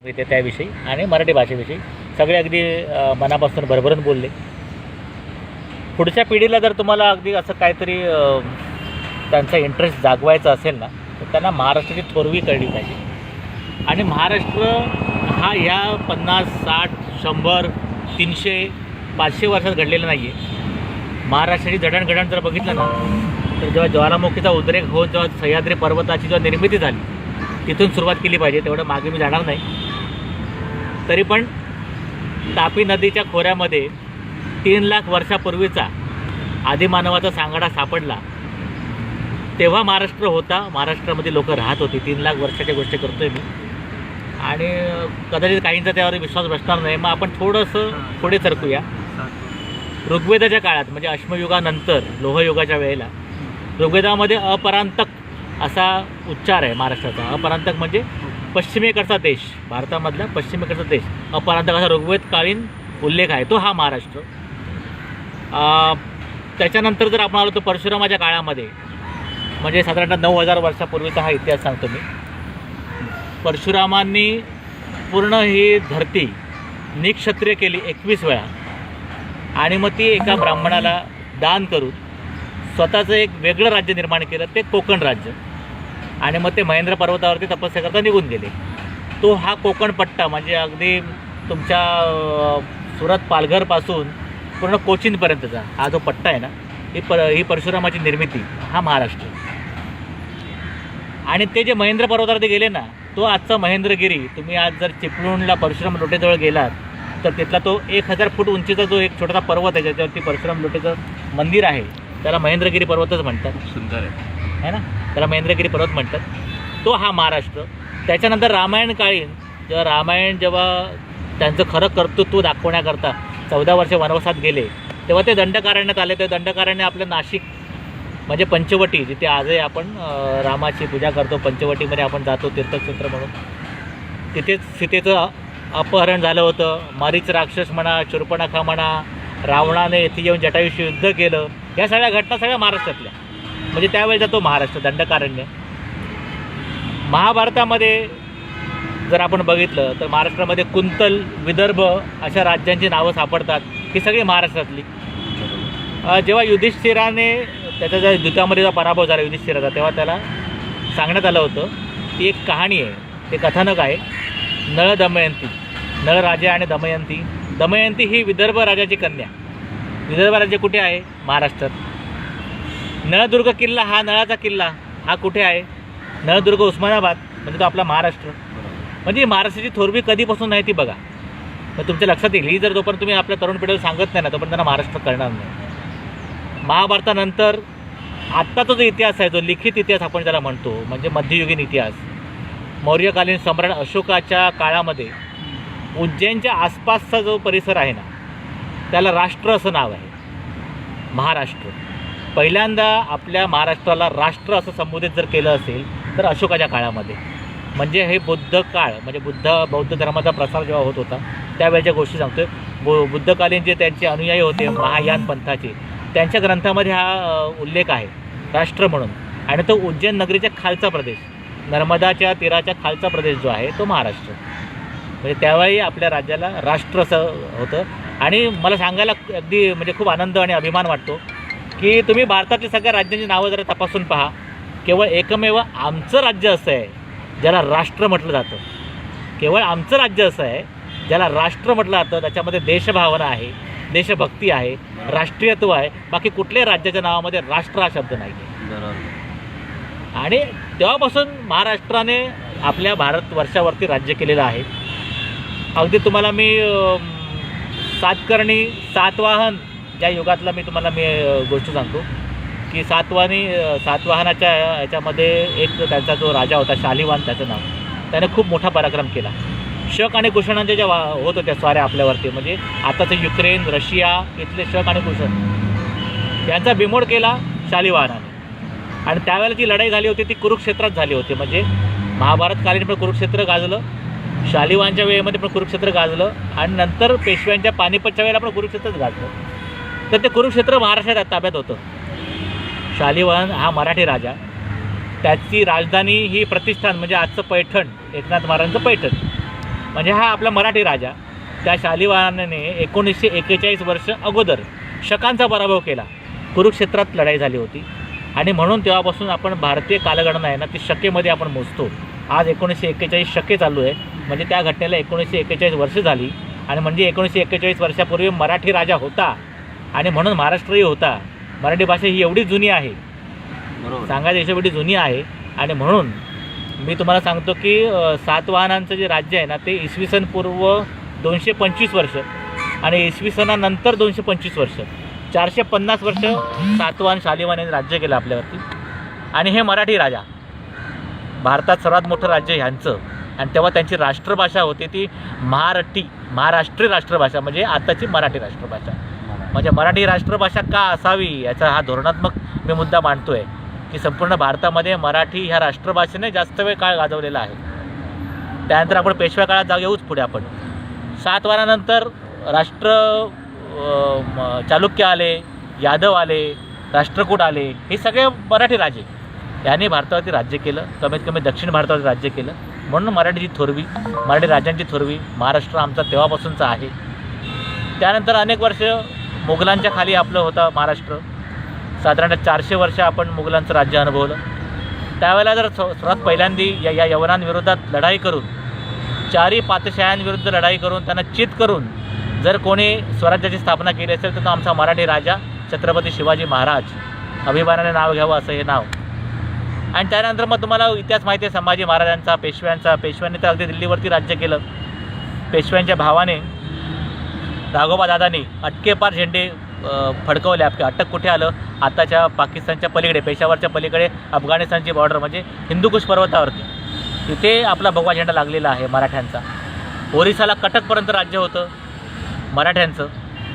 ते त्याविषयी आणि मराठी भाषेविषयी सगळे अगदी मनापासून भरभरून बोलले. पुढच्या पिढीला जर तुम्हाला अगदी असं काहीतरी त्यांचा इंटरेस्ट जागवायचा असेल ना, तर त्यांना महाराष्ट्राची थोरवी कळली पाहिजे. आणि महाराष्ट्र हा ह्या 50, 60, 100, 300, 500 वर्षात घडलेला नाही आहे. महाराष्ट्राची जडणघडण जर बघितलं ना, तर जेव्हा ज्वालामुखीचा उद्रेक होऊन जेव्हा सह्याद्री पर्वताची जेव्हा निर्मिती झाली, तिथून सुरुवात केली पाहिजे. तेवढं मागे मी जाणार नाही. तरी पण तापी नदीच्या खोऱ्यामध्ये 3 लाख वर्षापूर्वीचा आदिमानवाचा सांगाडा सापडला. तेव्हा महाराष्ट्र होता, महाराष्ट्रामध्ये लोक राहत होती. 3 लाख वर्षाच्या गोष्टी करतोय मी. आणि कदाचित काहींचा त्यावर विश्वास बसणार नाही. मग आपण थोडंसं पुढे सरकूया. ऋग्वेदाच्या काळात म्हणजे अश्मयुगानंतर लोहयुगाच्या वेळेला ऋग्वेदामध्ये अपरांतक असा उच्चार आहे महाराष्ट्राचा. अपरांतक म्हणजे पश्चिमेकडचा देश, भारतामधला पश्चिमेकडचा देश. अपरांतक असा ऋग्वेदकालीन उल्लेख आहे, तो हा महाराष्ट्र. त्याच्यानंतर जर आपण आलो तर परशुरामाच्या काळामध्ये म्हणजे साधारणतः 9000 वर्षापूर्वीचा हा इतिहास सांगतो मी. परशुरामांनी पूर्ण ही धरती निक्षत्रिय केली 21 वेळा आणि मग ती एका ब्राह्मणाला दान करून स्वतःचं एक वेगळं राज्य निर्माण केलं, ते कोकण राज्य. आणि मग ते महेंद्र पर्वतावरती तपस्या करता निघून गेले. तो हा कोकण पट्टा म्हणजे अगदी तुमच्या सुरत पालघरपासून पूर्ण कोचीनपर्यंतचा हा जो पट्टा आहे ना, ही परशुरामाची निर्मिती, हा महाराष्ट्र. आणि ते जे महेंद्र पर्वतावरती गेले ना, तो आजचा महेंद्रगिरी. तुम्ही आज जर चिपळूणला परशुराम लोटेजवळ गेलात तर तिथला तो 1000 फूट उंचीचा जो एक छोटासा पर्वत आहे, ज्याच्यावरती परशुराम लोटेचं मंदिर आहे, त्याला महेंद्रगिरी पर्वतच म्हणतात. सुंदर आहे ना, त्याला महेंद्रगिरी पर्वत म्हणतात. तो हा महाराष्ट्र. त्याच्यानंतर रामायण काळीन जेव्हा त्यांचं खरं कर्तृत्व दाखवण्याकरता 14 वर्ष वनवासात गेले, तेव्हा ते दंडकारण्यात आले. ते दंडकारण्य आपलं नाशिक म्हणजे पंचवटी, जिथे आजही आपण रामाची पूजा करतो. पंचवटीमध्ये आपण जातो तीर्थक्षेत्र म्हणून. तिथेच सीतेचं अपहरण झालं होतं. मारीच राक्षस म्हणा, शूर्पणखा म्हणा, रावणाने येथे येऊन जटायूशी युद्ध केलं. या सगळ्या घटना सगळ्या महाराष्ट्रातल्या. म्हणजे त्यावेळेचा तो महाराष्ट्र दंडकारण्य. महाभारतामध्ये जर आपण बघितलं तर महाराष्ट्रामध्ये कुंतल, विदर्भ अशा राज्यांची नावं सापडतात. ही सगळी महाराष्ट्रातली. जेव्हा युधिष्ठिराने त्याच्या ज्या युद्धामध्ये जेव्हा पराभव झाला युधिष्ठिराचा, तेव्हा त्याला सांगण्यात आलं होतं, ती एक कहाणी आहे, ते कथानक आहे, नळ दमयंती. नळ राजा आणि दमयंती. दमयंती ही विदर्भ राजाची कन्या. विदर्भ राज्य कुठे आहे? महाराष्ट्रात. नळदुर्ग किल्ला, हा नळाचा किल्ला, हा कुठे आहे? नळदुर्ग, उस्मानाबाद. म्हणजे तो आपला महाराष्ट्र. म्हणजे महाराष्ट्राची थोरवी कधीपासून नाही ती बघा. मग तुमच्या लक्षात येईल. ही जर जोपर्यंत तुम्ही आपल्या तरुण पिढीला सांगत नाही ना, तोपर्यंत त्यांना महाराष्ट्र कळणार नाही. महाभारतानंतर आत्ताचा जो इतिहास आहे, जो लिखित इतिहास आपण ज्याला म्हणतो, म्हणजे मध्ययुगीन इतिहास, मौर्यकालीन सम्राट अशोकाच्या काळामध्ये उज्जैनच्या आसपासचा जो परिसर आहे ना, त्याला राष्ट्र असं नाव आहे, महाराष्ट्र. पहिल्यांदा आपल्या महाराष्ट्राला राष्ट्र असं संबोधित जर केलं असेल तर अशोकाच्या काळामध्ये. म्हणजे हे बुद्ध काळ, म्हणजे बौद्ध धर्माचा प्रसार जेव्हा होत होता त्यावेळेच्या गोष्टी सांगतोय. बुद्धकालीन जे त्यांचे अनुयायी होते महायान पंथाचे, त्यांच्या ग्रंथामध्ये हा उल्लेख आहे राष्ट्र म्हणून. आणि तो उज्जैन नगरीच्या खालचा प्रदेश, नर्मदाच्या तीराच्या खालचा प्रदेश जो आहे तो महाराष्ट्र. म्हणजे त्यावेळी आपल्या राज्याला राष्ट्र असं होतं. आणि मला सांगायला अगदी म्हणजे खूप आनंद आणि अभिमान वाटतो की तुम्ही भारतातली सगळ्या राज्यांची नावं जरा तपासून पहा. केवळ एकमेव आमचं राज्य असं आहे ज्याला राष्ट्र म्हटलं जातं. केवळ आमचं राज्य असं आहे ज्याला राष्ट्र म्हटलं जातं. त्याच्यामध्ये देशभावना आहे, देशभक्ती आहे, राष्ट्रीयत्व आहे. बाकी कुठल्याही राज्याच्या नावामध्ये राष्ट्र हा शब्द नाही आहे. आणि तेव्हापासून महाराष्ट्राने आपल्या भारतवर्षावरती राज्य केलेलं आहे. अगदी तुम्हाला मी सातकर्णी, सातवाहन ज्या युगातला मी तुम्हाला गोष्ट सांगतो की सातवाहनाच्या याच्यामध्ये एक त्यांचा जो राजा होता शालिवाहन त्याचं नाव, त्याने खूप मोठा पराक्रम केला. शक आणि कुषाणांच्या ज्या होत होत्या स्वाऱ्या आपल्यावरती, म्हणजे आताचं युक्रेन, रशिया इथले शक आणि कुषाण यांचा बिमोड केला शालिवाहनाने. आणि त्यावेळेला जी लढाई झाली होती ती कुरुक्षेत्रात झाली होती. म्हणजे महाभारतकालीन पण कुरुक्षेत्र गाजलं, शालिवाहनच्या वेळेमध्ये पण कुरुक्षेत्र गाजलं, आणि नंतर पेशव्यांच्या पानिपतच्या वेळेला पण कुरुक्षेत्रच गाजलं. तर ते कुरुक्षेत्र महाराष्ट्रात ताब्यात होतं. शालिवाहन हा मराठी राजा, त्याची राजधानी ही प्रतिष्ठान म्हणजे आजचं पैठण, एकनाथ महाराजांचं पैठण, म्हणजे हा आपला मराठी राजा त्या शालिवाहनाने 1941 वर्ष अगोदर शकांचा पराभव केला. कुरुक्षेत्रात लढाई झाली होती आणि म्हणून तेव्हापासून आपण भारतीय कालगणना आहे ना ती शकेमध्ये आपण मोजतो. आज 1941 शके चालू आहे, म्हणजे त्या घटनेला 1941 वर्ष झाली. आणि म्हणजे 1941 वर्षापूर्वी मराठी राजा होता आणि म्हणून महाराष्ट्रही होता. मराठी भाषा ही एवढी जुनी आहे, सांगायची हिशोब एवढी जुनी आहे. आणि म्हणून मी तुम्हाला सांगतो की सातवाहनांचं जे राज्य आहे ना ते इसवी सन पूर्व 225 वर्ष आणि इसवी सनानंतर 225 वर्ष, 450 वर्ष सातवाहन शालिवाहन यांनी राज्य केलं आपल्यावरती. आणि हे मराठी राजा, भारतात सर्वात मोठं राज्य ह्यांचं. आणि तेव्हा त्यांची राष्ट्रभाषा होती ती महाराष्ट्रीय राष्ट्रभाषा, म्हणजे आताची मराठी राष्ट्रभाषा. म्हणजे मराठी राष्ट्रभाषा का असावी याचा हा धोरणात्मक मी मुद्दा मांडतो आहे की संपूर्ण भारतामध्ये मराठी ह्या राष्ट्रभाषेने जास्त वेळ काळ गाजवलेला आहे. त्यानंतर आपण पेशव्या काळात येऊच पुढे. आपण सातवाहनानंतर चालुक्य आले, यादव आले, राष्ट्रकूट आले, हे सगळे मराठी राजे यांनी भारतावरती राज्य केलं, कमीत कमी दक्षिण भारतावरती राज्य केलं. म्हणून मराठीची थोरवी, मराठी राज्यांची थोरवी महाराष्ट्र आमचा तेव्हापासूनचा आहे. त्यानंतर अनेक वर्ष मुघलांच्या खाली आपलं होतं महाराष्ट्र. साधारणतः 400 वर्ष आपण मुघलांचं राज्य अनुभवलं. त्यावेळेला जर सर्वात पहिल्यांदा या यवनांविरोधात लढाई करून, चारी पातशाह्यांविरुद्ध लढाई करून, त्यांना चित करून जर कोणी स्वराज्याची स्थापना केली असेल तर तो आमचा मराठी राजा छत्रपती शिवाजी महाराज. अभिमानाने नाव घ्यावं असं हे नाव. आणि त्यानंतर मग तुम्हाला इतिहास माहिती आहे संभाजी महाराजांचा, पेशव्यांनी तर अगदी दिल्लीवरती राज्य केलं. पेशव्यांच्या भावाने राघोबा दादांनी अटकेपार झेंडे फडकवले. अटक कुठे आलं? आताच्या पाकिस्तानच्या पलीकडे, पेशावरच्या पलीकडे अफगाणिस्तानची बॉर्डर म्हणजे हिंदुकुश पर्वतावरती, तिथे आपला भगवा झेंडा लागलेला आहे मराठ्यांचा. ओरिसाला कटकपर्यंत राज्य होतं मराठ्यांचं.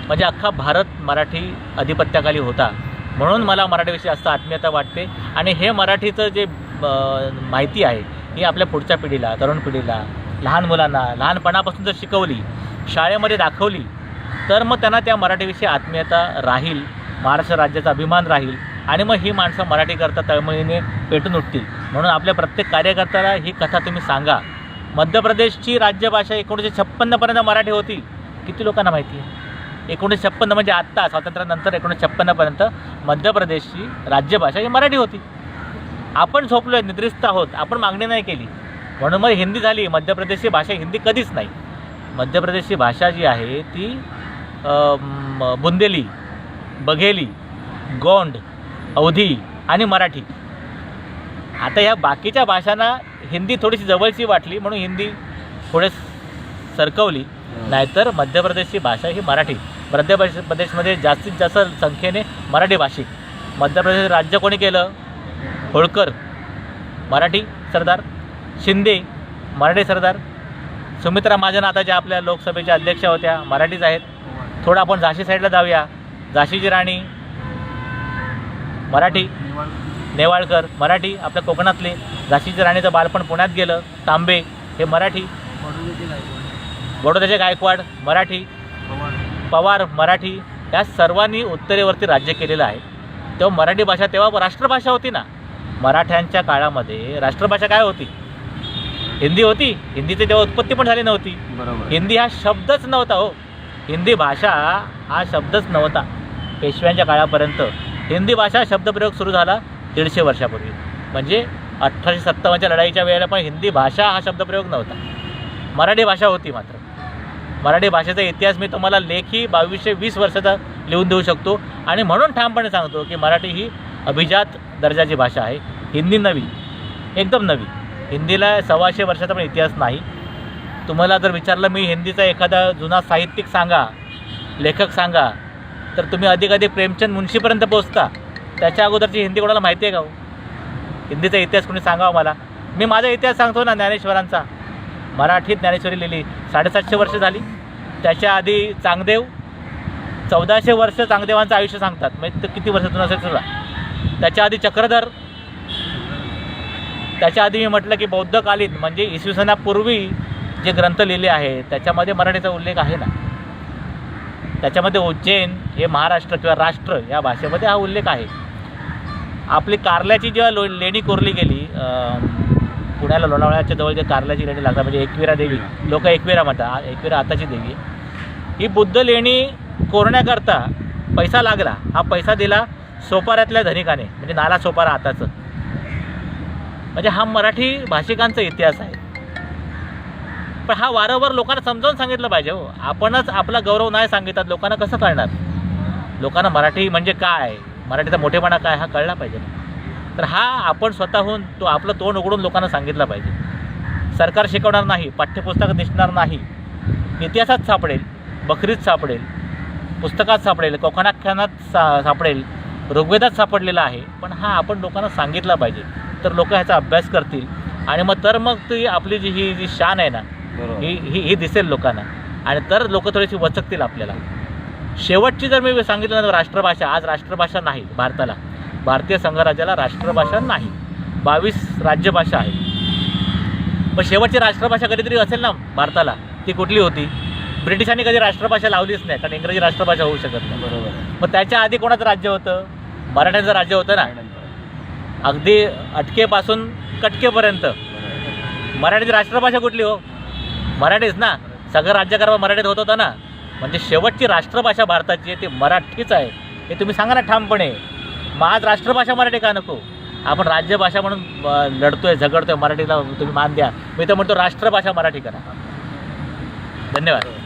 म्हणजे अख्खा भारत मराठी अधिपत्याखाली होता. म्हणून मला मराठीविषयी जास्त आत्मीयता वाटते. आणि हे मराठीचं जे माहिती आहे ही आपल्या पुढच्या पिढीला, तरुण पिढीला, लहान मुलांना लहानपणापासून जर शिकवली, शाळेमध्ये दाखवली तर मग त्यांना त्या मराठीविषयी आत्मीयता राहील, महाराष्ट्र राज्याचा अभिमान राहील. आणि मग ही माणसं मराठीकरता तळमळीने पेटून उठतील. म्हणून आपल्या प्रत्येक कार्यकर्त्याला ही कथा तुम्ही सांगा. मध्य प्रदेशची राज्यभाषा 1956पर्यंत मराठी होती. किती लोकांना माहिती आहे? 1956 म्हणजे आत्ता स्वातंत्र्यानंतर 1956पर्यंत मध्य प्रदेशची राज्यभाषा ही मराठी होती. आपण झोपलो आहे, निद्रिस्त आहोत, आपण मागणी नाही केली म्हणून मग हिंदी झाली. मध्य प्रदेशची भाषा हिंदी कधीच नाही. मध्य प्रदेशची भाषा जी आहे ती बुंदेली, बघेली, गोंड, अवधी आणि मराठी. आता या बाकीच्या भाषांना हिंदी थोडीशी जवळची वाटली म्हणून हिंदी पुढे सरकवली, नाहीतर मध्य प्रदेशची भाषा ही मराठी. मध्य प्रदेशमध्ये जास्तीत जास्त संख्येने मराठी भाषिक. मध्य प्रदेश राज्य कोणी केलं? होळकर मराठी सरदार, शिंदे मराठी सरदार, सुमित्रा महाजन आता ज्या आपल्या लोकसभेच्या अध्यक्षा होत्या मराठीच आहेत. थोडं आपण झाशी साईडला जाऊया, झाशीची राणी मराठी, नेवाळकर मराठी, आपल्या कोकणातले. झाशीची राणीचं बालपण पुण्यात गेलं, तांबे हे मराठी. बडोद्याचे गायकवाड मराठी, पवार मराठी. या सर्वांनी उत्तरेवरती राज्य केलेलं आहे. तेव्हा मराठी भाषा तेव्हा राष्ट्रभाषा होती ना. मराठ्यांच्या काळामध्ये राष्ट्रभाषा काय होती? हिंदी होती. हिंदीची तेव्हा उत्पत्ती पण झाली नव्हती. हिंदी हा शब्दच नव्हता हो. हिंदी भाषा हा शब्दच नव्हता. पेशव्यांच्या काळापर्यंत हिंदी भाषा शब्दप्रयोग सुरू झाला 150 वर्षापूर्वी. म्हणजे 1857च्या लढाईच्या वेळेला पण हिंदी भाषा हा शब्दप्रयोग नव्हता. मराठी भाषा होती. मात्र मराठी भाषेचा इतिहास मी तुम्हाला लेखी 2220 वर्षाचा लिहून देऊ शकतो. आणि म्हणून ठामपणे सांगतो की मराठी ही अभिजात दर्जाची भाषा आहे. हिंदी नवी, एकदम नवी. हिंदीला 125 वर्षाचा पण इतिहास नाही. तुम्हाला जर विचारलं मी हिंदीचा एखादा जुना साहित्यिक सांगा, लेखक सांगा, तर तुम्ही अधिकाधिक प्रेमचंद मुंशीपर्यंत पोहोचता. त्याच्या अगोदरची हिंदी कोणाला माहिती आहे का हो? हिंदीचा इतिहास कोणी सांगावा मला. मी माझा इतिहास सांगतो ना, ज्ञानेश्वरांचा. मराठीत ज्ञानेश्वरी लिहिली 750 वर्ष झाली. त्याच्या आधी चांगदेव 1400 वर्ष चांगदेवांचं आयुष्य सांगतात. म्हणजे किती वर्ष जुनं असेल सुद्धा. त्याच्या आधी चक्रधर. त्याच्या आधी मी म्हटलं की बौद्धकालीन म्हणजे इसवी सनापूर्वी जे ग्रंथ लिहिले आहेत त्याच्यामध्ये मराठीचा उल्लेख आहे ना. त्याच्यामध्ये उज्जैन हे महाराष्ट्र किंवा राष्ट्र या भाषेमध्ये हा उल्लेख आहे. आपली कारल्याची जेव्हा लेणी कोरली गेली पुण्याला लोणावळ्याच्या जवळ जे कारल्याची लेणी लागतात म्हणजे एकविरा देवी, लोक एकविरा म्हणतात, एकविरा आताची देवी आहे. ही बुद्ध लेणी कोरण्याकरता पैसा लागला. हा पैसा दिला सोपाऱ्यातल्या धनिकाने, म्हणजे नाला सोपारा आताचं. म्हणजे हा मराठी भाषिकांचा इतिहास आहे. पण हा वारंवार लोकांना समजावून सांगितलं पाहिजे. हो, आपणच आपला गौरव नाही सांगितलं लोकांना कसं कळणार? लोकांना मराठी म्हणजे काय, मराठीचा मोठेपणा काय हा कळला पाहिजे. तर हा आपण स्वतःहून तो आपलं तोंड उघडून लोकांना सांगितलं पाहिजे. सरकार शिकवणार नाही, पाठ्यपुस्तकात दिसणार नाही, इतिहासात सापडेल, बकरीत सापडेल, पुस्तकात सापडेल, कोकणाख्यानात सापडेल, ऋग्वेदात सापडलेला आहे. पण हा आपण लोकांना सांगितला पाहिजे, तर लोक ह्याचा अभ्यास करतील आणि मग ती आपली ही जी शान आहे ना ही दिसेल लोकांना, आणि तर लोक थोडीशी वचकतील आपल्याला. शेवटची जर मी सांगितलं ना, राष्ट्रभाषा, आज राष्ट्रभाषा नाही भारताला, भारतीय संघराज्याला राष्ट्रभाषा नाही, 22 राज्यभाषा आहे. पण शेवटची राष्ट्रभाषा कधीतरी असेल ना भारताला, ती कुठली होती? ब्रिटिशांनी कधी राष्ट्रभाषा लावलीच नाही, कारण इंग्रजी राष्ट्रभाषा होऊ शकत नाही. बरोबर. मग त्याच्या आधी कोणाचं राज्य होतं? मराठ्यांचं राज्य होतं ना, अगदी अटकेपासून कटकेपर्यंत. मराठीची राष्ट्रभाषा कुठली हो? मराठीच ना. सगळं राज्यकारभार मराठीत होत होता ना. म्हणजे शेवटची राष्ट्रभाषा भारताची आहे ती मराठीच आहे, हे तुम्ही सांगा ना ठामपणे. मग आज राष्ट्रभाषा मराठी का नको? आपण राज्यभाषा म्हणून लढतोय, झगडतोय, मराठीला तुम्ही मान द्या. मी तर म्हणतो राष्ट्रभाषा मराठी करा. धन्यवाद.